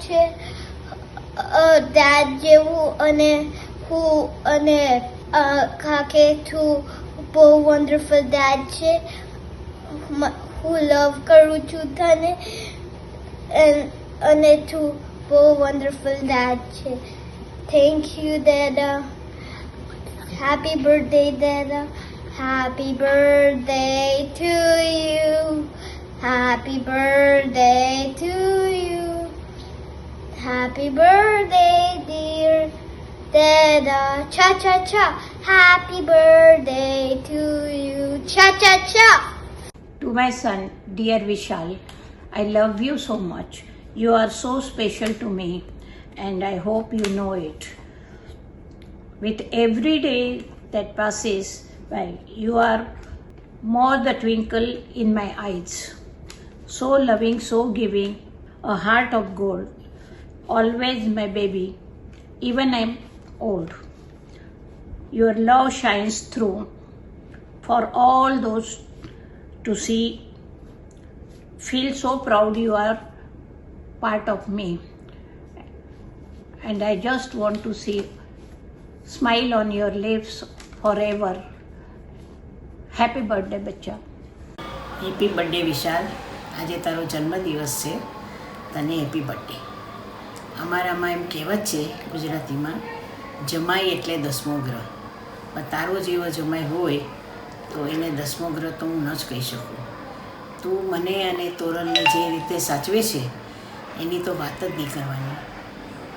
છે ડેડ જેવું અને હું અને કાકે તું બહુ વન્ડરફુલ ડેડ છે હું લવ કરું છું તને અને તું બહુ વન્ડરફુલ ડેડ છે થેન્ક યુ દાદા Happy birthday, Dada. Happy birthday to you. Happy birthday to you. Happy birthday, dear Dada. Cha cha cha. Happy birthday to you. Cha cha cha. To my son, dear Vishal, I love you so much. You are so special to me, and I hope you know it. With every day that passes by, you are more the twinkle in my eyes. So loving, so giving, a heart of gold. Always my baby, even I'm old. Your love shines through for all those to see. Feel so proud you are part of me. And I just want to see smile on your lips forever. Happy birthday બચ્ચા. Happy birthday વિશાલ. આજે તારો જન્મદિવસ છે, તને happy birthday. અમારામાં એમ કહેવત છે ગુજરાતીમાં, જમાઈ એટલે 10મો ગ્રહ. પણ તારો જેવો જમાઈ હોય તો એને 10મો ગ્રહ તો હું ન જ કહી શકું. તું મને અને તોરલને જે રીતે સાચવે છે એની તો વાત જ નહીં કરવાની.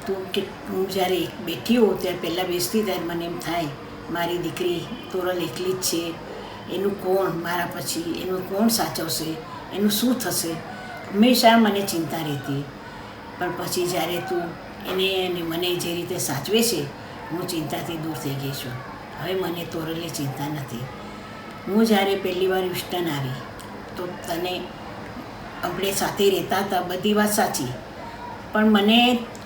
તું કે હું જ્યારે બેઠી હોઉં ત્યારે પહેલાં બેસતી ત્યારે મને એમ થાય મારી દીકરી તોરલ એકલી જ છે, એનું કોણ મારા પછી એનું કોણ સાચવશે, એનું શું થશે, હંમેશા મને ચિંતા રહેતી. પણ પછી જ્યારે તું એને અને મને જે રીતે સાચવે છે હું ચિંતાથી દૂર થઈ ગઈ છું. હવે મને તોરલની ચિંતા નથી. હું જ્યારે પહેલી વાર હ્યુસ્ટન આવી તો આપણે સાથે રહેતા હતા, બધી વાત સાચી, પણ મને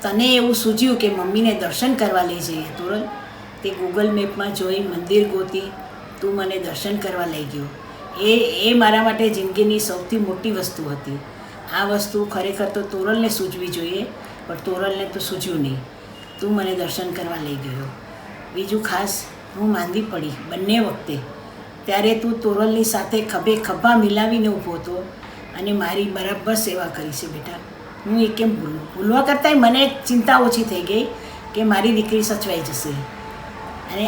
તને એવું સૂઝ્યું કે મમ્મીને દર્શન કરવા લઈ જઈએ. તોરલ, તે ગૂગલ મેપમાં જોઈ મંદિર ગોતી, તું મને દર્શન કરવા લઈ ગયો. એ મારા માટે જિંદગીની સૌથી મોટી વસ્તુ હતી. આ વસ્તુ ખરેખર તો તોરલને સૂઝવી જોઈએ, પણ તોરલને તો સૂઝ્યું નહીં. તું મને દર્શન કરવા લઈ ગયો. બીજું ખાસ, હું માંદી પડી બંને વખતે, ત્યારે તું તોરલની સાથે ખભે ખભા મિલાવીને ઊભો હતો અને મારી બરાબર સેવા કરી છે બેટા. હું એ કેમ ભૂલવા કરતાંય મને ચિંતા ઓછી થઈ ગઈ કે મારી દીકરી સચવાઈ જશે. અને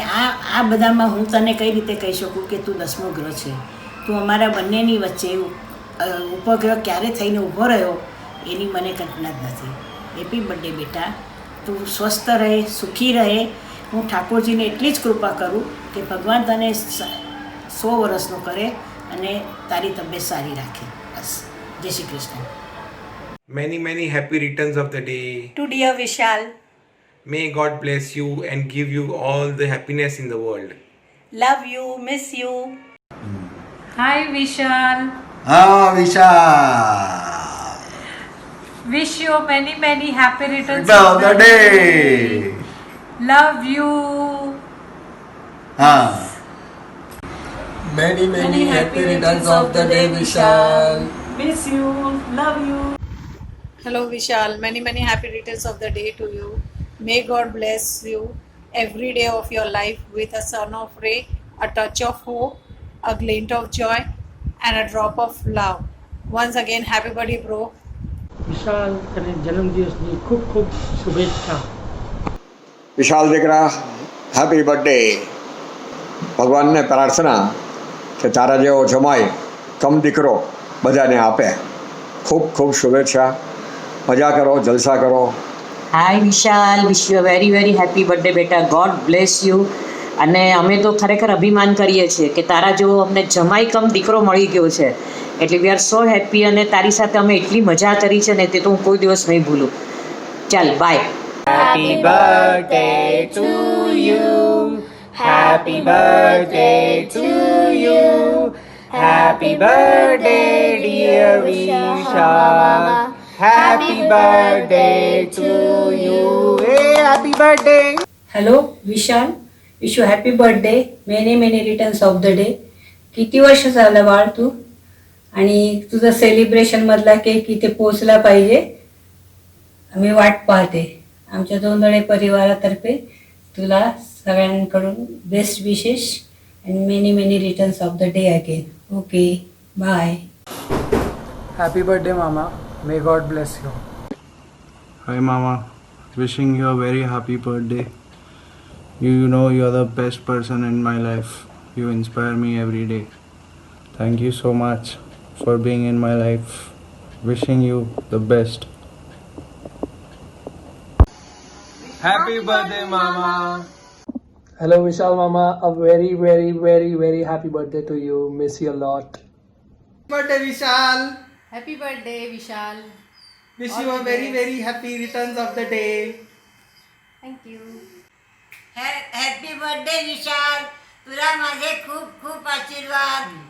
આ બધામાં હું તને કઈ રીતે કહી શકું કે તું 10મો ગ્રહ છે. તું અમારા બંનેની વચ્ચે ઉપગ્રહ ક્યારે થઈને ઊભો રહ્યો એની મને કલ્પના જ નથી. હેપી બર્થડે બેટા. તું સ્વસ્થ રહે, સુખી રહે. હું ઠાકોરજીને એટલી જ કૃપા કરું કે ભગવાન તને 100 વર્ષનો કરે અને તારી તબિયત સારી રાખે. બસ. જય Shri Krishna. Many happy returns of the day. To dear Vishal, May God bless you and give you all the happiness in the world. love you, miss you. Hi Vishal, Vishal, wish you many happy returns of the day. Love you. Many happy returns of the day, Vishal. Miss you, love you. Hello Vishal, many happy returns of the day to you. May God bless you every day of your life with a sun of ray, a touch of hope, a glint of joy and a drop of love. Once again, happy birthday bro. વિશાલ, તને જન્મદિવસની ખૂબ ખૂબ શુભેચ્છા. વિશાલ દીકરા, happy birthday. ભગવાનને પ્રાર્થના કે તારા જેવો જમાઈ કમ દીકરો બધાને આપે. ખૂબ ખૂબ શુભેચ્છા. મજા કરો, જલસા કરો. Hi Vishal, wish you very happy birthday બેટા. God bless you. અને અમે તો ખરેખર અભિમાન કરીએ છીએ કે તારા જેવો અમને જમાઈ કમ દીકરો મળી ગયો છે. એટલે વી આર સો હેપી. અને તારી સાથે અમે એટલી મજા કરી છે ને તે તો હું કોઈ દિવસ નહીં ભૂલું. ચાલ, by. Happy birthday to you. Happy birthday to you. Happy birthday dear Vishal. Happy birthday to you. Hey, happy birthday. Hello Vishal, wish you happy birthday. Many returns of the day. किती वर्ष झालं बाळ तू, आणि तुझा celebration मधला cake इथे पोचला पाहिजे. आम्ही वाट पाहते. आमच्या दोंदळे परिवारातर्फे तुला सगळ्यांकडून best wishes and many many returns of the day again. Okay, bye. Happy birthday, Mama. May God bless you. Hi Mama, wishing you a very happy birthday. You know you're the best person in my life. You inspire me every day. Thank you so much for being in my life. Wishing you the best. Happy birthday, Mama. Hello, Vishal Mama. A very, very, very, very happy birthday to you. Miss you a lot. Birthday Vishal. Happy birthday, Vishal. Wish you a very very happy returns of the day. Thank you. Happy birthday Vishal, तुला माझे खूप खूप आशीर्वाद.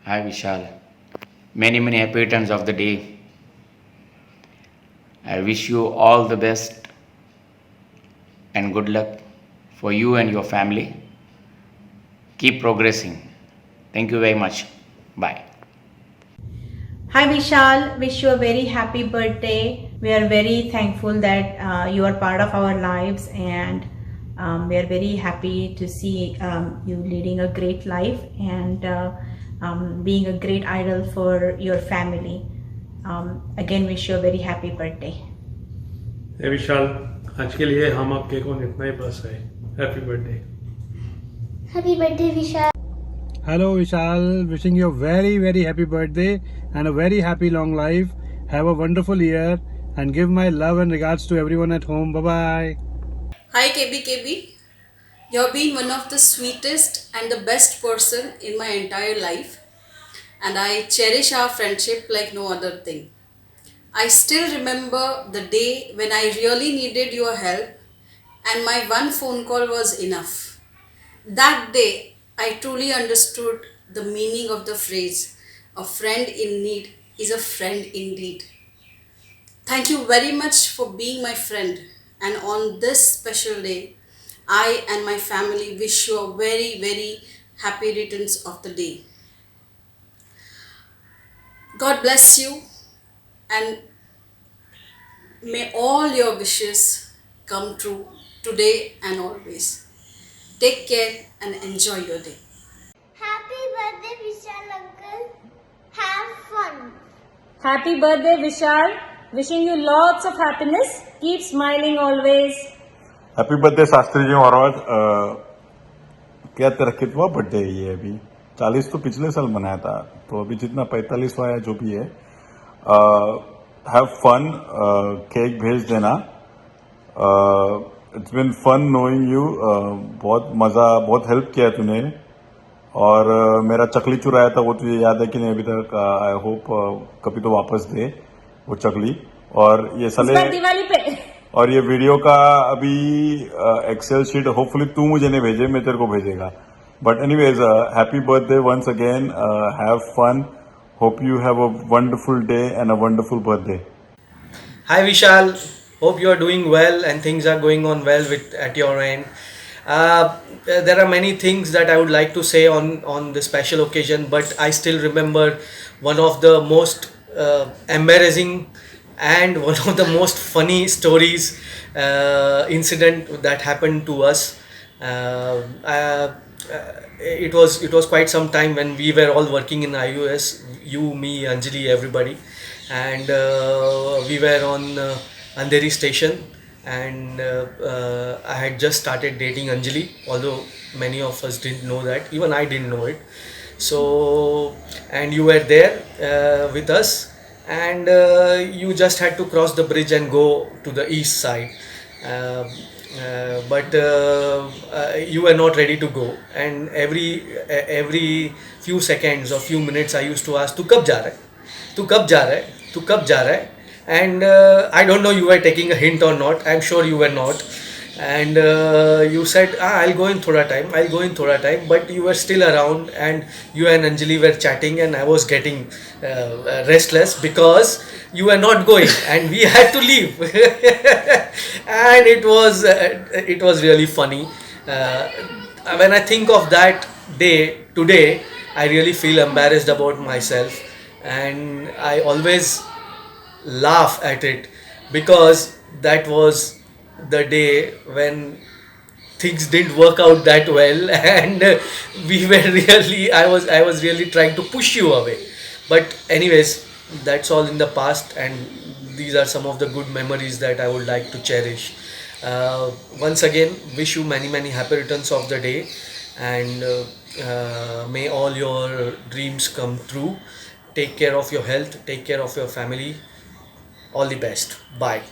Hi Vishal. Many many happy returns of the day. I wish you all the best and good luck for you and your family. Keep progressing. Thank you very much. Bye. Hi Vishal, wish you a very happy birthday. We are very thankful that you are part of our lives, and we are very happy to see you leading a great life and being a great idol for your family. Again, wish you a very happy birthday. Hey विशाल, आज के लिए हम आपके कौन इतना ही बस है. Happy birthday. Happy birthday, Vishal. Hello Vishal, wishing you a very very happy birthday and a very happy long life. Have a wonderful year and give my love and regards to everyone at home. Bye bye. Hi KB. You have been one of the sweetest and the best person in my entire life, and I cherish our friendship like no other thing. I still remember the day when I really needed your help and my one phone call was enough. That day, I truly understood the meaning of the phrase, a friend in need is a friend indeed. Thank you very much for being my friend, and on this special day, I and my family wish you a very very happy returns of the day. God bless you, and may all your wishes come true today and always. Take care and enjoy your day. Happy birthday, Vishal uncle. Have fun. Happy birthday, Vishal. Wishing you lots of happiness. Keep smiling always. Happy birthday Shastri ji Maharaj. क्या तेरा कितवा birthday है ये? अभी 40 तो पिछले साल मनाया था, तो अभी जितना 45वां है जो भी है, हैव फन। केक भेज देना। It's been fun knowing you. बहुत मजा, बहुत हेल्प किया तूने। और मेरा चकली चुराया था, वो तुझे याद है कि नहीं अभी तक? आई होप कभी तो वापस दे वो चकली। और ये साले दिवाली पे। और ये वीडियो का अभी एक्सेल शीट होपफुली तू मुझे नहीं भेजे, मैं तेरे को भेजेगा। But anyways, happy birthday once again. Have fun. Hope you have a wonderful day and a wonderful birthday. Hi Vishal, hope you are doing well and things are going on well at your end. There are many things that I would like to say on this special occasion, but I still remember one of the most embarrassing and one of the most funny stories, incident that happened to us. It was quite some time when we were all working in IUS, you, me, Anjali, everybody, and we were on Andheri station, and I had just started dating Anjali, although many of us didn't know that, even I didn't know it. So, and you were there with us, and you just had to cross the bridge and go to the east side, but you were not ready to go, and every few seconds or few minutes I used to ask, tu kab ja raha hai, tu kab ja raha hai, tu kab ja raha hai? And I don't know you were taking a hint or not. I'm sure you were not. And you said, I'll go in thoda time, but you were still around, and you and Anjali were chatting, and I was getting restless because you were not going, and we had to leave. And it was really funny. When I think of that day today, I really feel embarrassed about myself, and I always laugh at it because that was the day when things didn't work out that well, and we were really, I was really trying to push you away. But anyways, that's all in the past, and these are some of the good memories that I would like to cherish. Once again, wish you many happy returns of the day, and may all your dreams come true. Take care of your health, take care of your family. All the best. Bye.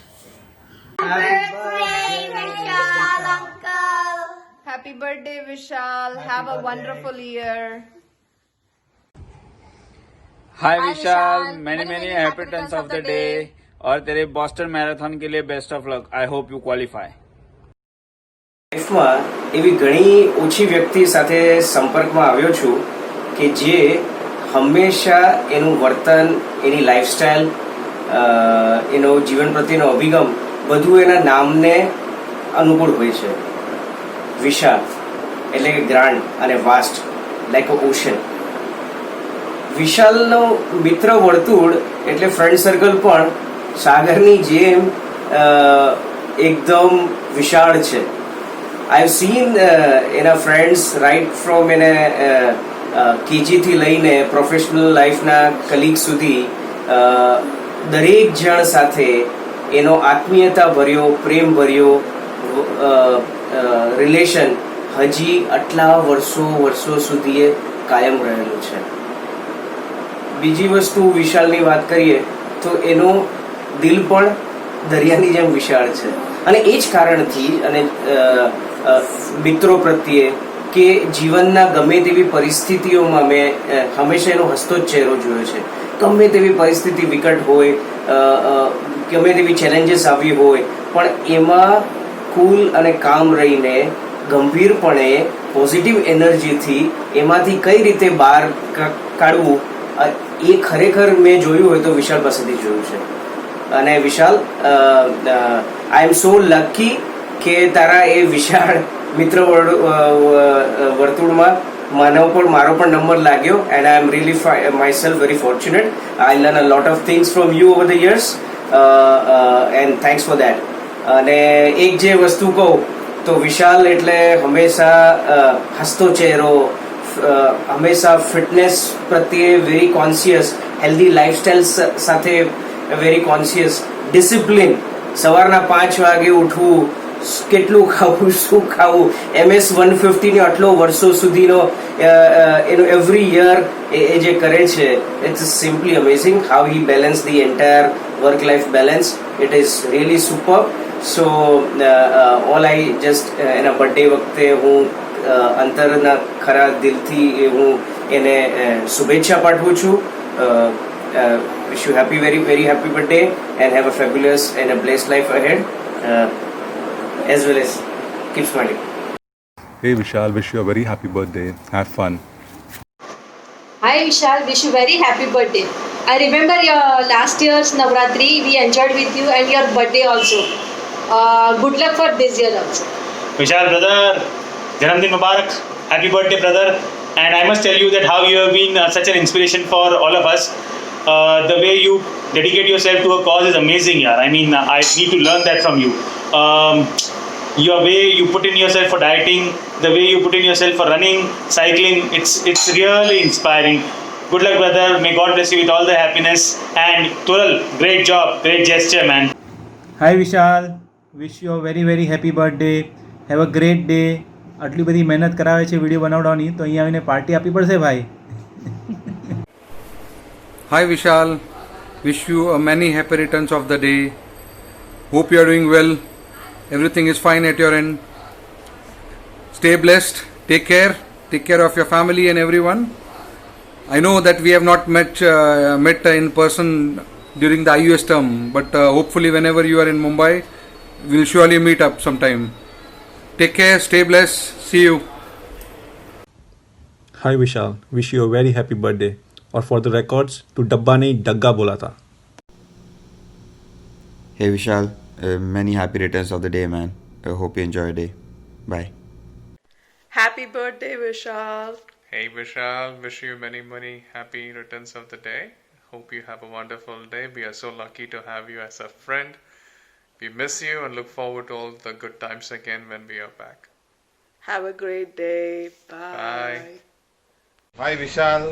Happy birthday, Vishal. Have a wonderful year. Hi Vishal, many happy returns of the day, और तेरे Boston marathon के लिए best of luck. I hope you qualify. લાઈફમાં એવી ઘણી ઓછી વ્યક્તિ સાથે સંપર્કમાં આવ્યો છું કે જે હંમેશા એનું વર્તન, એની લાઈફસ્ટાઈલ, એનો જીવન પ્રત્યેનો અભિગમ બધું એના નામને અનુકૂળ હોય છે. વિશાળ એટલે કે ગ્રાન્ડ અને વાસ્ટ, લાઈક અ ઓશન. વિશાલનો મિત્ર વર્તુળ એટલે ફ્રેન્ડ સર્કલ પણ સાગરની જેમ એકદમ વિશાળ છે. I've seen in our friends right from in a KG થી લઈને પ્રોફેશનલ લાઈફના કલીગ સુધી દરેક જણ સાથે એનો આત્મીયતા ભર્યો, પ્રેમ ભર્યો રિલેશન હજી આટલા વર્ષો સુધી એ કાયમ રહેલું છે. બીજી વસ્તુ વિશાલની વાત કરીએ તો એનો દિલ પણ દરિયાની જેમ વિશાળ છે, અને એ જ કારણથી અને મિત્રો પ્રત્યે કે જીવનના ગમે તેવી પરિસ્થિતિઓમાં મેં હંમેશા એનો હસતો જ ચહેરો જોયો છે. ગમે તેવી પરિસ્થિતિ વિકટ હોય, ગમે તેવી ચેલેન્જીસ આવી હોય, પણ એમાં કુલ અને કામ રહીને ગંભીરપણે પોઝિટિવ એનર્જીથી એમાંથી કઈ રીતે બહાર કાઢવું, એ ખરેખર મેં જોયું હોય તો વિશાલ પાસેથી જોયું છે. અને વિશાલ, આઈ એમ સો લકી કે તારા એ વિશાળ મિત્ર વર્તુળમાં માનવ પણ મારો પણ નંબર લાગ્યો and I am really my self very fortunate. I learn a lot of things from you over the years and thanks for that. અને એક જે વસ્તુ કહું તો વિશાલ એટલે હંમેશા હસતો ચહેરો, હંમેશા ફિટનેસ પ્રત્યે વેરી કોન્શિયસ, હેલ્ધી લાઈફસ્ટાઈલ સાથે વેરી કોન્શિયસ, ડિસિપ્લિન, સવારના 5 વાગે ઉઠવું, કેટલું ખાવું, શું ખાવું, MS 150 ને આટલો વર્ષો સુધીનો એનો એવરી યર એ જે કરે છે, it's simply amazing how he balance the entire work life balance. It is really super. So all I just એના બર્થડે વખતે હું અંતરના ખરા દિલથી હું એને શુભેચ્છા પાઠવું છું. Wish you very very happy birthday and have a fabulous and a blessed life ahead, as well as keep smiling. Hey Vishal, wish you a very happy birthday. Have fun. Hi Vishal, wish you very happy birthday. I remember your last year's Navratri, we enjoyed with you, and your birthday also. Good luck for this year also. Vishal brother, Janamdin Mubarak, happy birthday brother. And I must tell you that how you have been such an inspiration for all of us. The way you dedicate yourself to a cause is amazing, yaar. I mean, I need to learn that from you. Your way you put in yourself for dieting, the way you put in yourself for running, cycling, it's really inspiring. Good luck, brother. May God bless you with all the happiness. And Tural, great job, great gesture, man. Hi Vishal, wish you a very very happy birthday. Have a great day. આટલી બધી મહેનત કરાવે છે video બનાવવાની, તો અહીંયા આવીને party આપવી પડશે ભાઈ. Hi Vishal, wish you a many happy returns of the day. Hope you are doing well. Everything is fine at your end. Stay blessed. Take care of your family and everyone. I know that we have not met in person during the IUS term, but hopefully whenever you are in Mumbai, we'll surely meet up sometime. Take care, stay blessed, see you. Hi Vishal, wish you a very happy birthday. Or for the records, to Dabba ne Dagga bola tha. Hey Vishal, many happy returns of the day, man. I hope you enjoy your day. Bye. Happy birthday, Vishal. Hey Vishal, wish you many happy returns of the day. Hope you have a wonderful day. We are so lucky to have you as a friend. We miss you and look forward to all the good times again when we are back. Have a great day. Bye. Bye. Hi Vishal,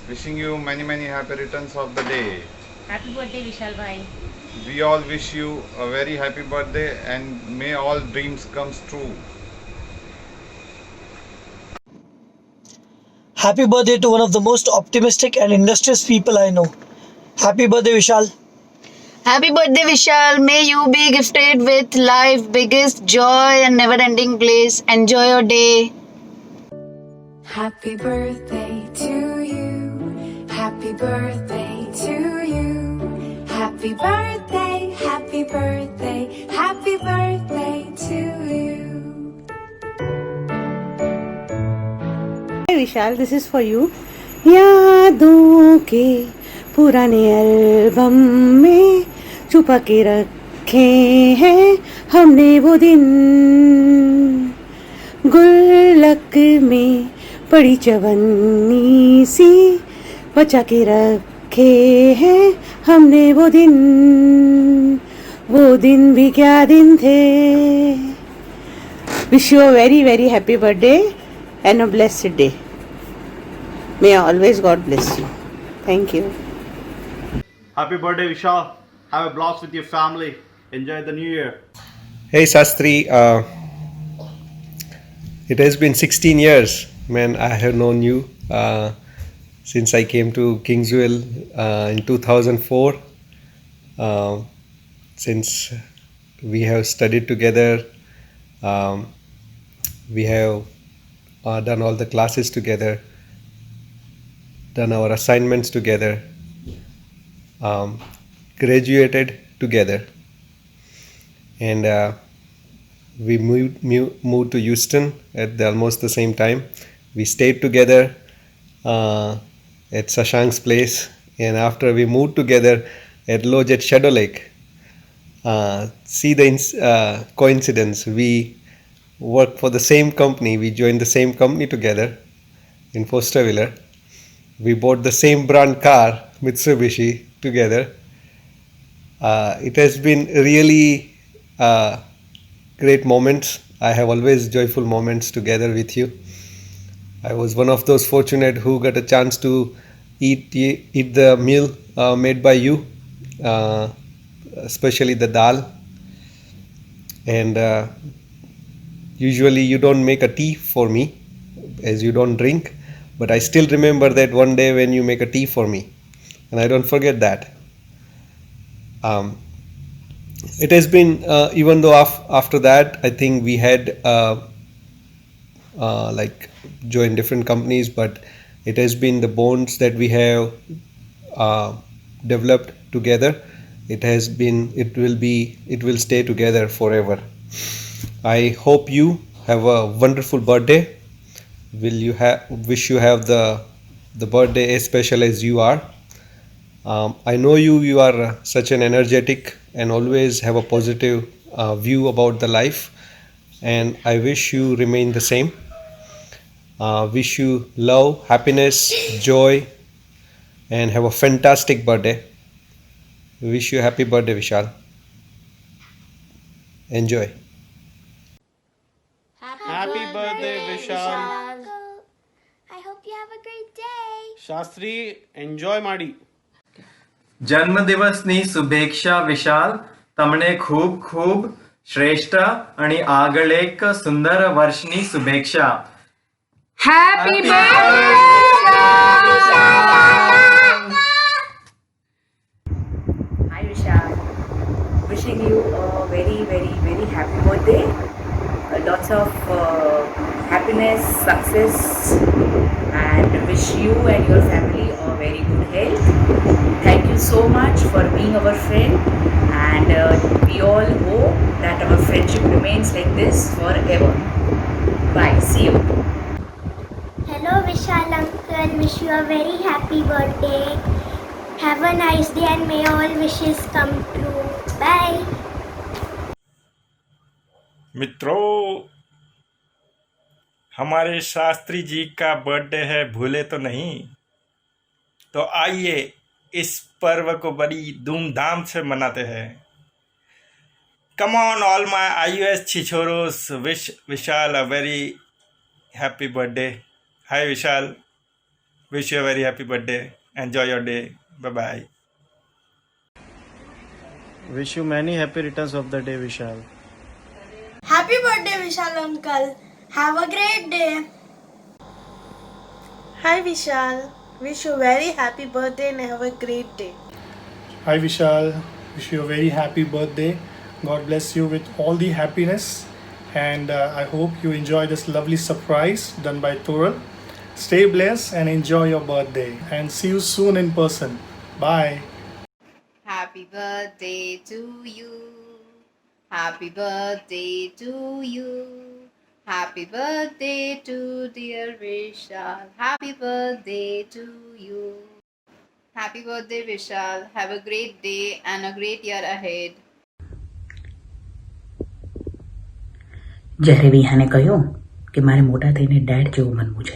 wishing you many happy returns of the day. Happy birthday Vishal bhai. We all wish you a very happy birthday and may all dreams come true. Happy birthday to one of the most optimistic and industrious people I know. Happy birthday Vishal. Happy birthday Vishal. May you be gifted with life's biggest joy and never-ending bliss. Enjoy your day. Happy birthday to you. Happy birthday to you. Happy birthday, happy birthday, happy birthday to you. Hi Vishal, this is for you. यादों के पुराने album में छुपा के रखे हैं हमने वो दिन, गुल्लक में पड़ी चवन्नी सी बचा के रखे हैं हमने वो दिन भी क्या दिन थे. Wish you a very happy birthday and a blessed day. May always God bless you. Thank you. Happy birthday Vishal. Have a blast with your family. Enjoy the new year. Hey Sastri, it has been 16 years, man. I have known you since I came to Kingswell in 2004. Since we have studied together, we have done all the classes together, done our assignments together, graduated together, and we moved to Houston at almost the same time. We stayed together at Shashank's place, and after we moved together at Lodge at Shadow Lake. See the coincidence. We worked for the same company. We joined the same company together, in Foster Wheeler. We bought the same brand car, Mitsubishi, together. It has been really great moments. I have always joyful moments together with you. I was one of those fortunate who got a chance to eat the meal made by you, especially the dal. And usually you don't make a tea for me as you don't drink, but I still remember that one day when you make a tea for me, and I don't forget that. It has been, even though after that, I think we had like joined different companies, but it has been the bonds that we have developed together. It will stay together forever. I hope you have a wonderful birthday. Wish you have the birthday as special as you are. I know you are such an energetic and always have a positive view about the life, and I wish you remain the same. Wish you love, happiness, joy, and have a fantastic birthday. Wish you a happy birthday, Vishal. Enjoy. Happy birthday, Vishal. I hope you have a great day. Shastri, enjoy Madi. જન્મદિવસની શુભેચ્છા વિશાલ. તમને ખૂબ ખૂબ શ્રેષ્ઠ અને આગળ એક સુંદર વર્ષની શુભેચ્છા. Happy birthday, Hi Vishal, wishing you a very very happy birthday. Lots of happiness, success, and wish you and your family a very good health. Thank you so much for being our friend, and we all hope that our friendship remains like this forever. Bye, see you. Hello Vishal uncle, wish you a very happy birthday. Have a nice day and may all wishes come true. Bye. मित्रों, हमारे शास्त्री जी का birthday है, भूले तो नहीं? तो आइए इस पर्व को बड़ी धूमधाम से मनाते हैं. Come on, all my IUS Chichoros, wish Vishal a very happy birthday. Hi Vishal, wish you a very happy birthday. Enjoy your day. Bye bye. Wish you many happy returns of the day, Vishal. Happy birthday Vishal uncle. Have a great day. Hi Vishal, wish you a very happy birthday and have a great day. Hi Vishal, wish you a very happy birthday. God bless you with all the happiness, and I hope you enjoy this lovely surprise done by Tural. Stay blessed and enjoy your birthday, and see you soon in person. Bye. Happy birthday to you. Happy birthday to you. Happy birthday to dear Vishal. Happy birthday to you. Happy birthday Vishal. Have a great day and a great year ahead. જ્યારે વિહાને કહ્યું કે મારે મોટા થઈને dead જેવું બનવું છે,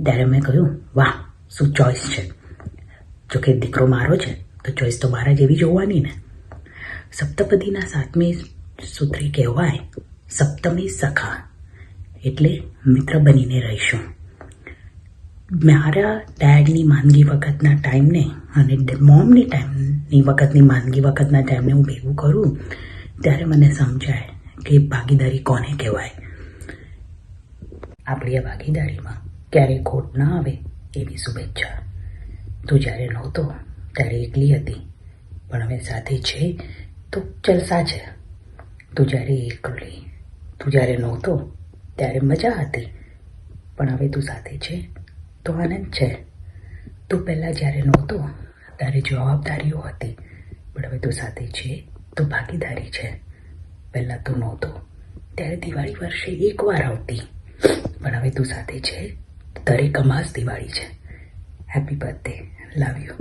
ત્યારે મેં કહ્યું વાહ શું ચોઈસ છે. જોકે દીકરો મારો છે તો ચોઈસ તો મારા જેવી જોવાની ને. સપ્તપદીના 7મી સૂત્રે કહેવાય સપ્તમી સખા, એટલે મિત્ર બનીને રહીશું. મારા ડેડની માંદગી વખતના ટાઈમને અને મોમની વખતની માંદગી વખતના ટાઈમને હું ભેગું કરું ત્યારે મને સમજાય કે ભાગીદારી કોને કહેવાય. આપણી આ ભાગીદારીમાં ક્યારેય ખોટ ના આવે એવી શુભેચ્છા. તું જ્યારે નહોતો ત્યારે એકલી હતી, પણ હવે સાથે છે તો જલસા છે. તું જ્યારે નહોતો ત્યારે મજા હતી, પણ હવે તું સાથે છે તો આનંદ છે. તું પહેલાં જ્યારે નહોતો ત્યારે જવાબદારીઓ હતી, પણ હવે તું સાથે છે તો ભાગીદારી છે. પહેલાં તું નહોતો ત્યારે દિવાળી વર્ષે એકવાર આવતી, પણ હવે તું સાથે છે દરેક અમાસ દિવાળી છે. Happy birthday, love you.